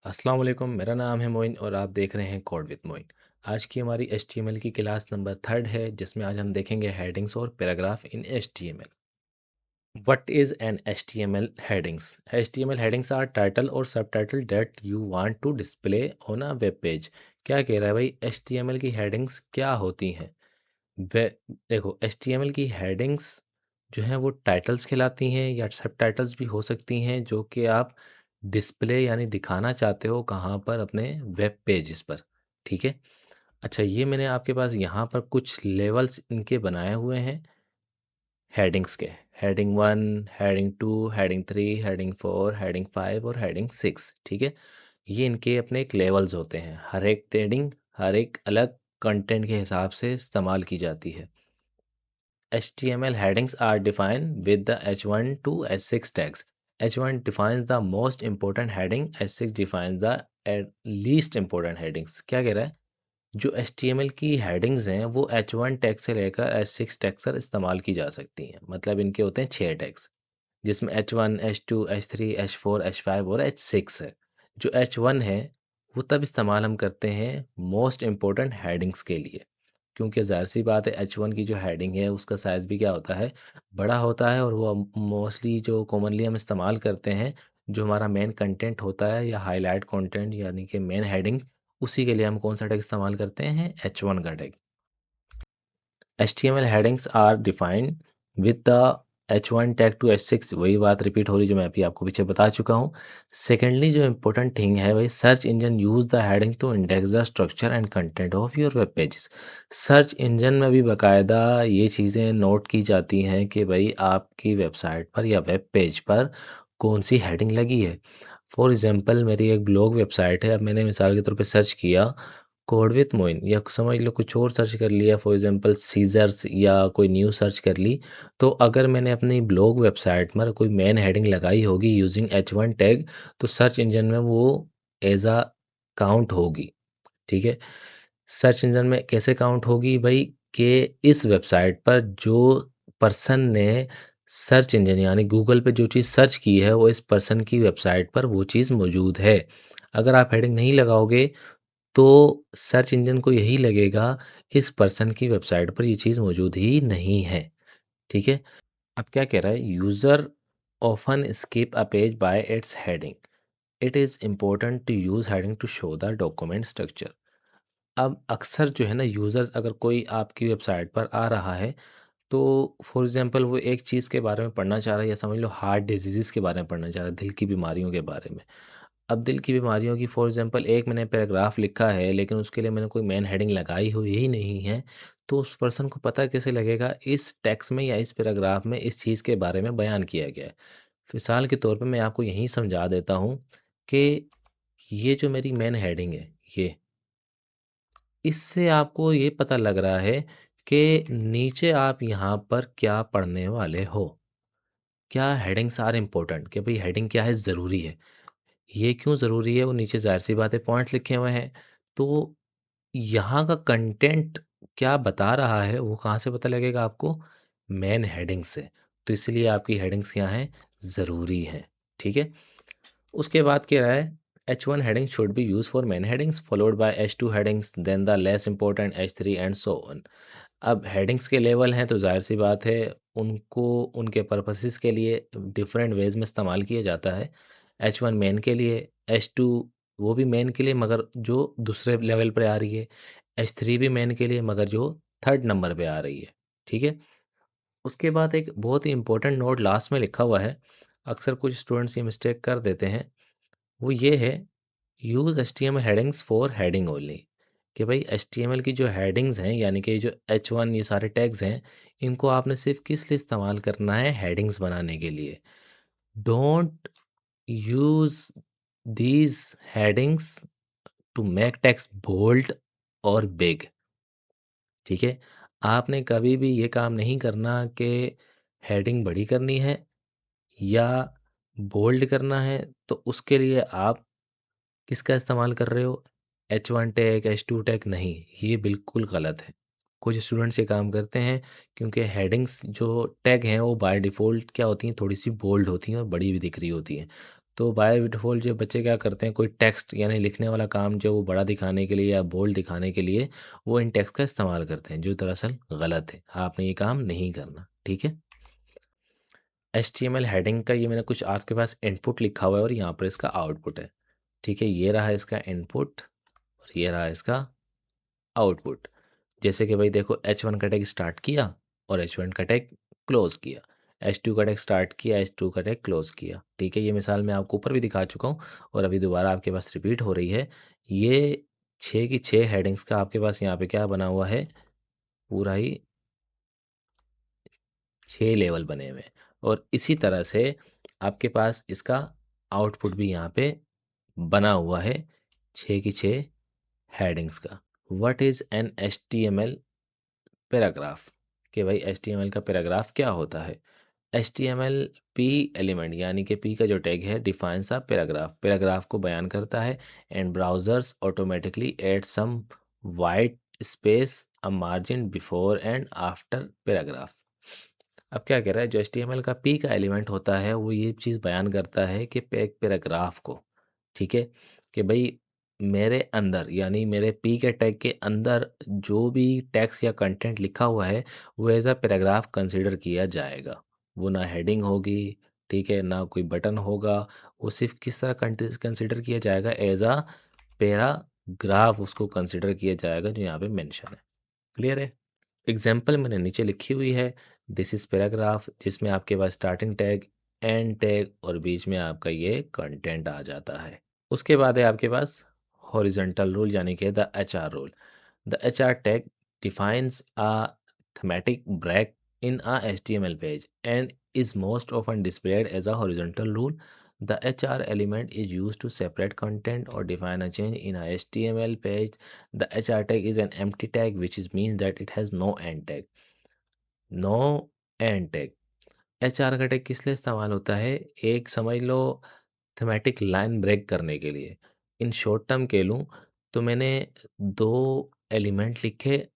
अस्सलाम वालेकुम, मेरा नाम है मोइन और आप देख रहे हैं कोड विद मोइन। आज की हमारी एचटीएमएल की क्लास नंबर 3 है, जिसमें आज हम देखेंगे हेडिंग्स और paragraph in HTML. What is an HTML headings? HTML headings are title और subtitle that you want to display on a web page. क्या कह रहा है भाई, एचटीएमएल की हेडिंग्स क्या होती हैं? वे देखो, एचटीएमएल की हेडिंग्स जो हैं वो टाइटल्स कहलाती हैं या सबटाइटल्स भी हो सकती हैं, जो कि आप डिस्प्ले यानी दिखाना चाहते हो कहाँ पर, अपने वेब पेजेस पर। ठीक है। अच्छा, ये मैंने आपके पास यहाँ पर कुछ लेवल्स इनके बनाए हुए हैं हेडिंग्स के। Heading 1, heading 2, heading 3, heading 4, heading 5 और हेडिंग 6। ठीक है। ये इनके अपने एक लेवल्स होते हैं। हर एक हेडिंग हर एक अलग कंटेंट के हिसाब से इस्तेमाल की जाती है। HTML headings are defined with the H1 to H6 tags. H1 defines the most important heading, H6 defines the least important headings. क्या कह रहा है? जो HTML की हेडिंग्स हैं वो H1 टैग से लेकर H6 टैग तक इस्तेमाल की जा सकती हैं। मतलब इनके होते हैं 6 टैग्स, जिसमें H1, H2, H3, H4, H5 और H6 है। जो H1 है वो तब इस्तेमाल हम करते हैं मोस्ट इम्पोर्टेंट हेडिंग्स के लिए, क्योंकि ज़ाहिर-सी बात है H1 की जो हेडिंग है उसका साइज़ भी क्या होता है, बड़ा होता है, और वो मोस्टली जो कॉमनली हम इस्तेमाल करते हैं, जो हमारा मेन कंटेंट होता है या हाइलाइट कंटेंट यानी कि मेन हेडिंग, उसी के लिए हम कौन-सा टैग इस्तेमाल करते हैं? H1 का tag. HTML headings are defined with the H1 tag to H6। वही बात रिपीट हो रही जो मैं अभी आपको पीछे बता चुका हूँ। सेकेंडली जो इम्पोर्टेंट थिंग है भाई, search engine use the heading to index the structure and content of your web pages. Search engine में भी बाकायदा ये चीज़ें नोट की जाती हैं कि भाई आपकी वेबसाइट पर या वेब पेज पर कौन सी हेडिंग लगी है। फॉर एग्जांपल, मेरी एक ब्लॉग वेबसाइट है। अब मैंने मिसाल के तौर पे सर्च किया कोड विथ मोइन, या समझ लो कुछ और सर्च कर लिया, फॉर एग्जांपल सीजर्स या कोई न्यूज़ सर्च कर ली। तो अगर मैंने अपनी ब्लॉग वेबसाइट पर कोई मेन हेडिंग लगाई होगी यूजिंग H1 टैग, तो सर्च इंजन में वो एज अ काउंट होगी। ठीक है। सर्च इंजन में कैसे काउंट होगी भाई, कि इस वेबसाइट पर जो पर्सन ने सर्च इंजन यानी गूगल पे जो चीज़ सर्च की है वो इस पर्सन की वेबसाइट पर वो चीज़ मौजूद है। अगर आप हेडिंग नहीं लगाओगे तो सर्च इंजन को यही लगेगा इस पर्सन की वेबसाइट पर ये चीज़ मौजूद ही नहीं है। ठीक है। अब क्या कह रहा है, user often skip a page by its heading. It is important to use heading to show the document structure. अब अक्सर जो है ना, यूज़र्स अगर कोई आपकी वेबसाइट पर आ रहा है, तो फॉर एग्जांपल वो एक चीज़ के बारे में पढ़ना चाह रहा है, या समझ लो हार्ट डिजीज़ के बारे में पढ़ना चाह रहा है, दिल की बीमारियों के बारे में। अब दिल की बीमारियों की फॉर एग्जांपल एक मैंने पैराग्राफ लिखा है, लेकिन उसके लिए मैंने कोई मेन हेडिंग लगाई हुई ही नहीं है, तो उस पर्सन को पता कैसे लगेगा इस टेक्स्ट में या इस पैराग्राफ में इस चीज़ के बारे में बयान किया गया है। मिसाल के तौर पे मैं आपको यहीं समझा देता हूँ कि ये जो मेरी मेन हेडिंग है, ये इससे आपको ये पता लग रहा है कि नीचे आप यहाँ पर क्या पढ़ने वाले हो। क्या हेडिंग्स आर इम्पोर्टेंट, कि भाई हेडिंग क्या है, ज़रूरी है। ये क्यों ज़रूरी है, वो नीचे ज़ाहिर-सी बात है पॉइंट लिखे हुए हैं। तो यहाँ का कंटेंट क्या बता रहा है, वो कहाँ से पता लगेगा आपको? मेन हेडिंग से। तो इसलिए आपकी हेडिंग्स क्या हैं? ज़रूरी हैं। ठीक है? उसके बाद कह रहा है H1 heading should be used for main headings followed by H2 headings then the less important H3 and so on। अब हेडिंग्स के लेवल हैं तो ज़ाहिर सी बात है उनको उनके पर्पसेस के लिए डिफरेंट वेज में इस्तेमाल किया जाता है। H1 मेन के लिए, H2 वो भी मेन के लिए मगर जो दूसरे लेवल पे आ रही है, H3 भी मेन के लिए मगर जो थर्ड नंबर पे आ रही है। ठीक है। उसके बाद एक बहुत ही इंपॉर्टेंट नोट लास्ट में लिखा हुआ है, अक्सर कुछ स्टूडेंट्स ये मिस्टेक कर देते हैं, वो ये है, use HTML headings for heading only. कि भाई HTML की जो हेडिंग्स हैं यानी कि जो H1 ये सारे टैग्स हैं, इनको आपने सिर्फ किस लिए इस्तेमाल करना है? हेडिंग्स बनाने के लिए। Don't use these headings to make text bold और बिग। ठीक है। आपने कभी भी ये काम नहीं करना कि हेडिंग बड़ी करनी है या बोल्ड करना है, तो उसके लिए आप किसका इस्तेमाल कर रहे हो? H1 टैग, H2 टैग नहीं, ये बिल्कुल गलत है। कुछ स्टूडेंट्स ये काम करते हैं क्योंकि हेडिंग्स जो टैग हैं वो बाय डिफ़ॉल्ट क्या होती हैं, थोड़ी-सी बोल्ड होती हैं और बड़ी भी दिख रही होती हैं। तो बाय डिफ़ॉल्ट जो बच्चे क्या करते हैं, कोई टेक्स्ट यानी लिखने वाला काम जो वो बड़ा दिखाने के लिए या बोल्ड दिखाने के लिए वो इन टेक्स्ट का इस्तेमाल करते हैं, जो दरअसल गलत है। आपने ये काम नहीं करना, ठीक है? एचटीएमएल हेडिंग का ये मैंने कुछ आपके पास इनपुट लिखा हुआ है और यहाँ पर इसका आउटपुट है, ठीक है? ये रहा इसका इनपुट और ये रहा इसका आउटपुट। जैसे कि भाई देखो, H1 का टैग स्टार्ट किया और H1 का टैग क्लोज़ किया। H2 का टैग स्टार्ट किया, H2 का टैग क्लोज़ किया, ठीक है? ये मिसाल मैं आपको ऊपर भी दिखा चुका हूँ और अभी दोबारा आपके पास रिपीट हो रही है। ये 6 की 6 हेडिंग्स का आपके पास यहाँ पे क्या बना हुआ है, पूरा ही 6 लेवल बने हुए हैं और इसी तरह से आपके पास इसका आउटपुट भी यहाँ पे बना हुआ है 6 की 6 हेडिंग्स का। What is an HTML paragraph? कि भाई एचटीएमएल का पैराग्राफ क्या होता है? एचटीएमएल पी एलिमेंट यानी कि पी का जो टैग है डिफाइंस अ पैराग्राफ, पैराग्राफ को बयान करता है and browsers automatically add some white space a margin before and after paragraph. अब क्या कह रहा है, जो एचटीएमएल का पी का एलिमेंट होता है वो ये चीज़ बयान करता है कि एक पैराग्राफ को, ठीक है, कि भाई मेरे अंदर यानी मेरे पी के टैग के अंदर जो भी टेक्स्ट या कंटेंट लिखा हुआ है वो एज अ पैराग्राफ कंसिडर किया जाएगा। वो ना हेडिंग होगी, ठीक है, ना कोई बटन होगा, वो सिर्फ किस तरह कंसिडर किया जाएगा, एज अ पैराग्राफ उसको कंसिडर किया जाएगा, जो यहाँ पे मेंशन है। क्लियर है? एग्जाम्पल मैंने नीचे लिखी हुई है, दिस इज़ पैराग्राफ, जिसमें आपके पास स्टार्टिंग टैग, एंड टैग और बीच में आपका ये कंटेंट आ जाता है। उसके बाद है आपके पास हॉरिजॉन्टल रूल यानी कि the HR rule. The HR tag defines a thematic break in a HTML page and is most often displayed as a horizontal rule. The HR element is used to separate content or define a change in a HTML page. The HR tag is an empty tag, which is means that it has no end tag. No end tag. HR का tag किस लिए इस्तेमाल होता है? एक समझ लो thematic line break करने के लिए। इन शॉर्ट टर्म के लूँ तो मैंने 2 एलिमेंट लिखे,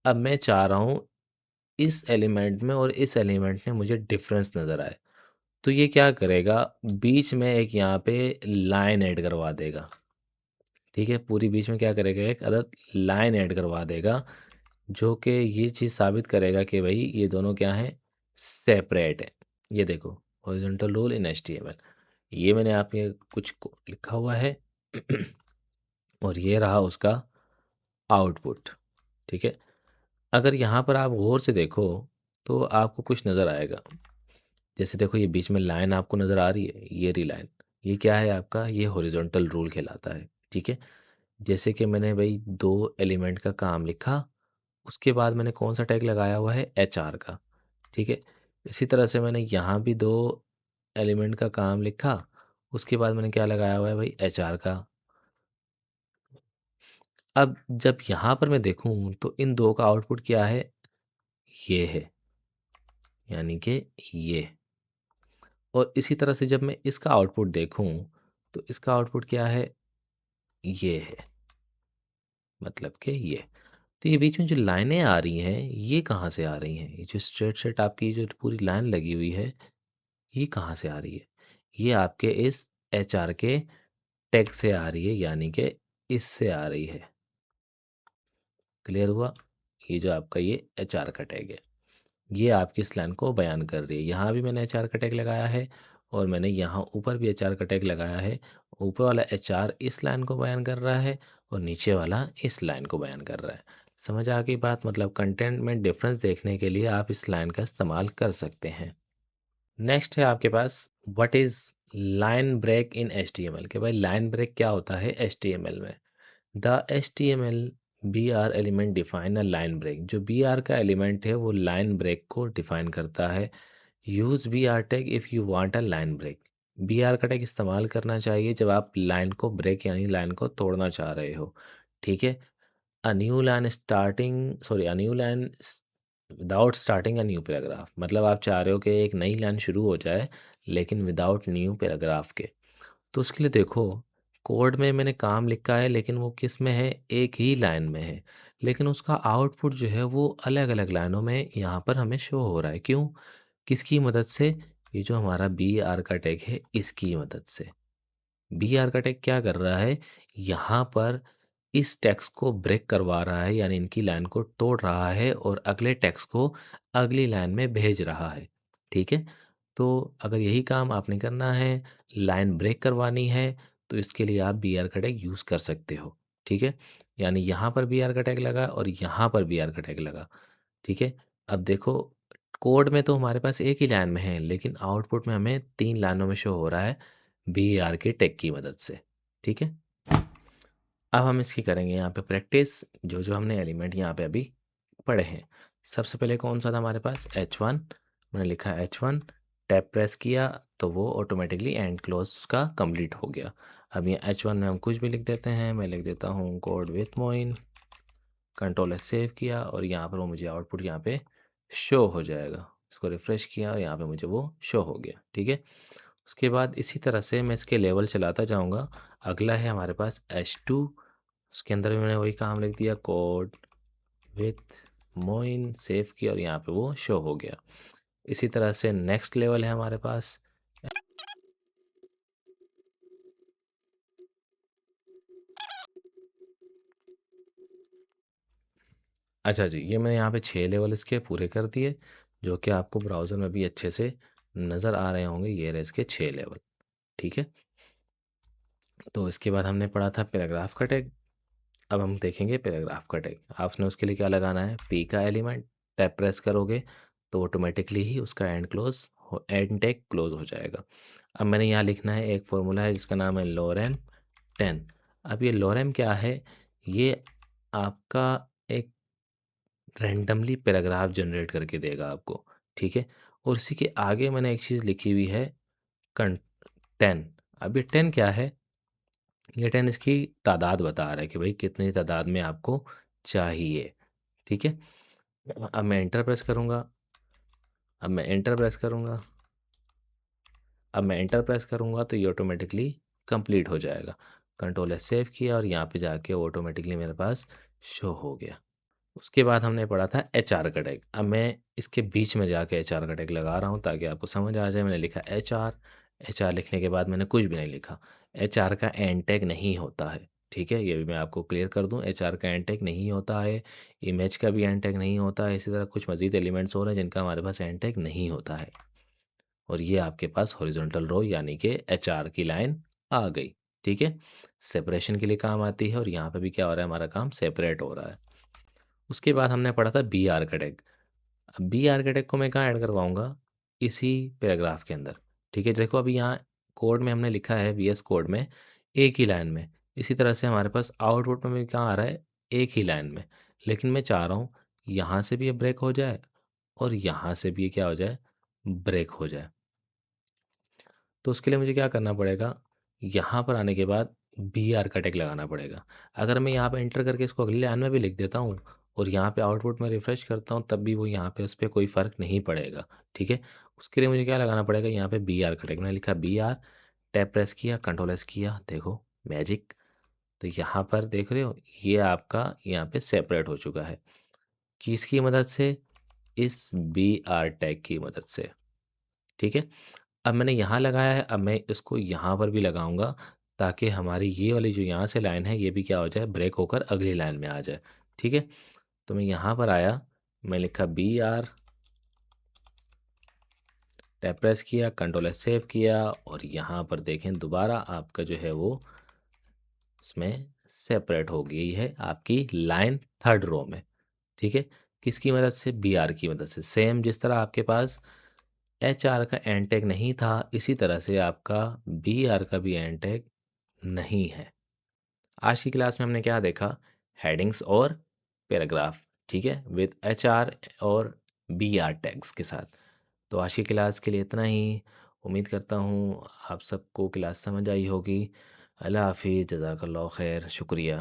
अब मैं चाह रहा हूँ इस एलिमेंट में और इस एलिमेंट में मुझे डिफरेंस नज़र आए। तो ये क्या करेगा, बीच में एक यहाँ पे लाइन ऐड करवा देगा। ठीक है? पूरी बीच में क्या करेगा, एक अदद लाइन ऐड करवा देगा, जो कि ये चीज़ साबित करेगा कि भई ये दोनों क्या हैं, सेपरेट हैं। ये देखो, हॉरिज़ॉन्टल रूल इन एचटीएमएल। ये मैंने आपके कुछ को लिखा हुआ है और ये रहा उसका आउटपुट, ठीक है? अगर यहाँ पर आप गौर से देखो, तो आपको कुछ नज़र आएगा। जैसे देखो, ये बीच में लाइन आपको नज़र आ रही है, ये रही लाइन। ये क्या है आपका? ये हॉरिज़ॉन्टल रूल कहलाता है, ठीक है? जैसे कि मैंने भई 2 एलिमेंट का काम लिखा, उसके बाद मैंने कौन-सा टैग लगाया हुआ है? एचआर का, ठीक है? इसी तरह से मैंने यहाँ भी 2 एलिमेंट का काम लिखा, उसके बाद मैंने क्या लगाया हुआ है भई? एचआर का। अब जब यहाँ पर मैं देखूँ, तो इन 2 का आउटपुट क्या है? ये है, यानी कि ये। और इसी तरह से जब मैं इसका आउटपुट देखूँ, तो इसका आउटपुट क्या है? ये है, मतलब कि ये। तो ये बीच में जो लाइनें आ रही हैं, ये कहाँ से आ रही हैं? ये जो स्ट्रेट-स्ट्रेट आपकी जो पूरी लाइन लगी हुई है, ये कहाँ से आ रही है? ये आपके इस एचआर के टैग से आ रही है, यानी कि इससे आ रही है। क्लियर हुआ? ये जो आपका ये एचआर का टैग है, ये आपकी इस लाइन को बयान कर रही है। यहाँ भी मैंने एचआर का टैग लगाया है और मैंने यहाँ ऊपर भी एचआर का टैग लगाया है। ऊपर वाला एचआर इस लाइन को बयान कर रहा है और नीचे वाला इस लाइन को बयान कर रहा है। समझ आ गई बात? मतलब कंटेंट में डिफरेंस देखने के लिए आप इस लाइन का इस्तेमाल कर सकते हैं। नेक्स्ट है आपके पास, what is line break in HTML, कि भाई लाइन ब्रेक क्या होता है एचटीएमएल में। The HTML BR element define a line break. जो BR का एलिमेंट है वो लाइन ब्रेक को डिफाइन करता है। Use BR tag if you want a line break. BR का टैग इस्तेमाल करना चाहिए जब आप लाइन को ब्रेक यानी लाइन को तोड़ना चाह रहे हो, ठीक है? A new line without starting a new paragraph, मतलब आप चाह रहे हो कि एक नई लाइन शुरू हो जाए लेकिन विदाउट न्यू पैराग्राफ के। तो उसके लिए देखो, कोड में मैंने काम लिखा है लेकिन वो किस में है? एक ही लाइन में है। लेकिन उसका आउटपुट जो है वो अलग-अलग लाइनों में यहाँ पर हमें शो हो रहा है। क्यों? किसकी मदद से? ये जो हमारा बी आर का टैग है इसकी मदद से। बी आर का टैग क्या कर रहा है, यहाँ पर इस टेक्स्ट को ब्रेक करवा रहा है, यानी इनकी लाइन को तोड़ रहा है और अगले टेक्स्ट को अगली लाइन में भेज रहा है। ठीक है? तो अगर यही काम आपने करना है, लाइन ब्रेक करवानी है, तो इसके लिए आप बी आर का टैग यूज़ कर सकते हो। ठीक है? यानी यहाँ पर बी आर का टैग लगा और यहाँ पर बी आर का टैग लगा। ठीक है? अब देखो, कोड में तो हमारे पास एक ही लाइन में है, लेकिन आउटपुट में हमें 3 लाइनों में शो हो रहा है बी आर के टैग की मदद से। ठीक है? अब हम इसकी करेंगे यहाँ पे प्रैक्टिस, जो हमने एलिमेंट यहाँ पे अभी पढ़े हैं। सबसे पहले कौन सा था हमारे पास, H1। मैंने लिखा H1, टैब प्रेस किया तो वो ऑटोमेटिकली एंड क्लोज का कंप्लीट हो गया। अब ये H1 में हम कुछ भी लिख देते हैं, मैं लिख देता हूँ code with Moin, control S save किया और यहाँ पर वो मुझे आउटपुट यहाँ पे शो हो जाएगा। इसको रिफ्रेश किया और यहाँ पे मुझे वो शो हो गया। ठीक है? उसके बाद इसी तरह से मैं इसके लेवल चलाता जाऊँगा। अगला है हमारे पास H2, उसके अंदर भी मैंने वही काम लिख दिया, कोड विथ मोइन, सेव किया और यहाँ पे वो शो हो गया। इसी तरह से नेक्स्ट लेवल है हमारे पास। अच्छा जी, ये मैंने यहाँ पे 6 लेवल इसके पूरे कर दिए, जो कि आपको ब्राउज़र में भी अच्छे से नज़र आ रहे होंगे। ये रहे इसके 6 लेवल। ठीक है? तो इसके बाद हमने पढ़ा था पैराग्राफ का टैग। अब हम देखेंगे पैराग्राफ का टैग। आपने उसके लिए क्या लगाना है, पी का एलिमेंट, टैब प्रेस करोगे तो ऑटोमेटिकली ही उसका एंड टैग क्लोज हो जाएगा। अब मैंने यहाँ लिखना है, एक फॉर्मूला है जिसका नाम है लोरेम 10। अब ये लोरेम क्या है, ये आपका एक रैंडमली पैराग्राफ जनरेट करके देगा आपको। ठीक है? और इसी के आगे मैंने एक चीज़ लिखी हुई है, कं 10। अब ये 10 क्या है, ये 10 इसकी तादाद बता रहा है कि भाई कितनी तादाद में आपको चाहिए। ठीक है? अब मैं एंटर प्रेस करूँगा, अब मैं एंटर प्रेस करूँगा, अब मैं एंटर प्रेस करूँगा तो ये ऑटोमेटिकली कंप्लीट हो जाएगा। कंट्रोल एस सेव किया और यहाँ पे जाके ऑटोमेटिकली मेरे पास शो हो गया। उसके बाद हमने पढ़ा था एचआर का टैग। अब मैं इसके बीच में जाके एचआर का टैग लगा रहा हूँ ताकि आपको समझ आ जाए। मैंने लिखा एचआर, एचआर लिखने के बाद मैंने कुछ भी नहीं लिखा। एचआर का एंड टैग नहीं होता है। ठीक है? ये भी मैं आपको क्लियर कर दूँ, एचआर का एंड टैग नहीं होता है, इमेज का भी एंड टैग नहीं होता है। इसी तरह कुछ मज़ीद एलिमेंट्स और हैं जिनका हमारे पास एंड टैग नहीं होता है। और ये आपके पास हॉरिजॉन्टल रो यानी कि एचआर की लाइन आ गई। ठीक है? सेपरेशन के लिए काम आती है और यहाँ पे भी क्या हो रहा है, हमारा काम सेपरेट हो रहा है। उसके बाद हमने पढ़ा था बी आर का टैग। अब बी आर के टैग को मैं कहाँ ऐड करवाऊँगा, इसी पैराग्राफ के अंदर। ठीक है? देखो अभी यहाँ कोड में हमने लिखा है, वीएस कोड में एक ही लाइन में। इसी तरह से हमारे पास आउटपुट में भी कहाँ आ रहा है, एक ही लाइन में। लेकिन मैं चाह रहा हूँ यहाँ से भी ये ब्रेक हो जाए और यहाँ से भी ये क्या हो जाए, ब्रेक हो जाए। तो उसके लिए मुझे क्या करना पड़ेगा, यहाँ पर आने के बाद बी आर का टैग लगाना पड़ेगा। अगर मैं यहाँ पे एंटर करके इसको अगली लाइन में भी लिख देता हूँ और यहाँ पे आउटपुट में रिफ्रेश करता हूँ, तब भी वो यहाँ पे उस पे कोई फ़र्क नहीं पड़ेगा। ठीक है? उसके लिए मुझे क्या लगाना पड़ेगा, यहाँ पे बी आर का टैग। मैंने लिखा बी आर, टैब प्रेस किया, कंट्रोल एस किया, देखो मैजिक। तो यहाँ पर देख रहे हो, ये आपका यहाँ पे सेपरेट हो चुका है। किसकी मदद से? इस बी आर टैग की मदद से। ठीक है? अब मैंने यहाँ लगाया है, अब मैं इसको यहाँ पर भी लगाऊँगा ताकि हमारी ये वाली जो यहाँ से लाइन है, ये भी क्या हो जाए, ब्रेक होकर अगली लाइन में आ जाए। ठीक है? तो मैं यहाँ पर आया, मैं लिखा बी आर, टैब प्रेस किया, कंट्रोल एस सेव किया और यहाँ पर देखें दोबारा आपका जो है वो इसमें सेपरेट हो गई है आपकी लाइन थर्ड रो में। ठीक है? किसकी मदद से? बी आर की मदद से। सेम जिस तरह आपके पास एच आर का एंड टैग नहीं था, इसी तरह से आपका बी आर का भी एंड टैग नहीं है। आज की क्लास में हमने क्या देखा, हेडिंग्स और पैराग्राफ। ठीक है? विद एच आर और बी आर टैग्स के साथ। तो आज की क्लास के लिए इतना ही। उम्मीद करता हूँ आप सबको क्लास समझ आई होगी। अल्लाह हाफिज़, जज़ाकल्लाह खैर, शुक्रिया।